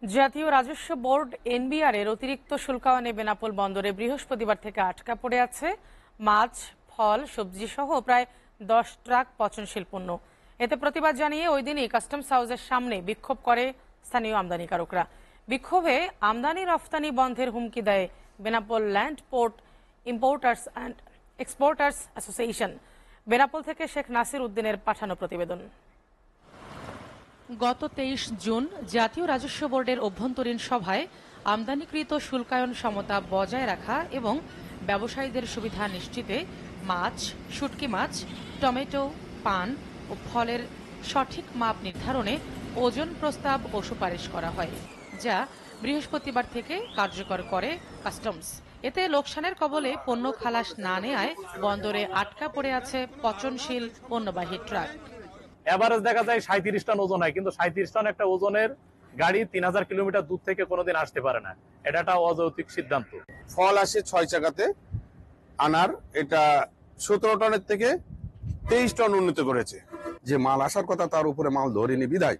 জাতীয় রাজস্ব board NBR এর অতিরিক্ত শুল্কায়নে বেনাপোল বন্দরে বৃহস্পতিবার থেকে আটকা পড়ে আছে মাছ, ফল, সবজি সহ প্রায় 10 ট্রাক পচনশীল পণ্য। এতে প্রতিবাদ জানিয়ে ওই দিনই কাস্টমস হাউসের সামনে বিক্ষোভ করে স্থানীয় আমদানিকারকরা। বিক্ষোভে আমদানি রফতানি বন্ধের হুমকি দেয় Benapole land port importers and exporters association. Benapole থেকে শেখ নাসির উদ্দিনের পাঠানো প্রতিবেদন। গত 23 জুন জাতীয় রাজস্ব বোর্ডের অভ্যন্তরীণ সভায় আমদানিকৃত শুল্কায়ন সমতা বজায় রাখা এবং ব্যবসায়ীদের সুবিধা নিশ্চিতে মাছ, শুটকি মাছ, টমেটো, পান ও ফলের সঠিক মাপ নির্ধারণে ওজন প্রস্তাব ও সুপারিশ করা হয়, যা বৃহস্পতিবার থেকে কার্যকর করে কাস্টমস। এতে লোকসানের কবলে পণ্য খালাস না নেয়ায় বন্দরে আটকা পড়ে আছে পচনশীল পণ্যবাহী ট্রাক। এভারেজ দেখা যায় 37 টন ওজন হয়, কিন্তু 37 টন একটা ওজনের গাড়ি 3000 কিলোমিটার দূর থেকে কোনোদিন আসতে পারে না। এটা একটা অযৌক্তিক সিদ্ধান্ত। ফল আসে 6 চাকাতে, আনার এটা 17 টনের থেকে 23 টন উন্নত করেছে। যে মাল আসার কথা তার উপরে মাল ধরেনি বিধায়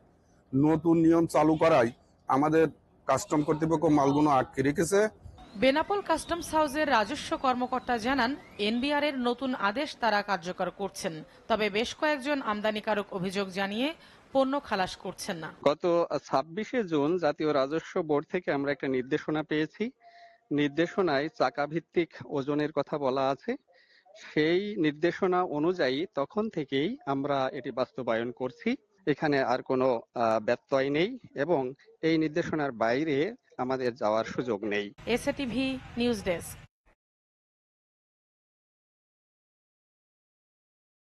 নতুন নিয়ম চালু করায় আমাদের কাস্টম কর্তৃপক্ষ মালগুলো আটকে রেখেছে। বেনাপোল কাস্টমস হাউসের রাজস্ব কর্মকর্তা জানান, এনবিআর এর নতুন আদেশ তারা কার্যকর করছেন, তবে বেশ কয়েকজন আমদানিকারক অভিযোগ জানিয়ে পণ্য খালাস করছেন না। গত 26শে জুন জাতীয় রাজস্ব বোর্ড থেকে আমরা একটা নির্দেশনা পেয়েছি। নির্দেশনায় চাকা ভিত্তিক ওজনের কথা বলা আছে। সেই নির্দেশনা অনুযায়ী তখন থেকেই আমরা এটি বাস্তবায়ন করছি। এখানে আর কোনো ব্যত্যয় নেই এবং এই নির্দেশনার বাইরে আমাদের যাওয়ার সুযোগ নেই। SATV news desk.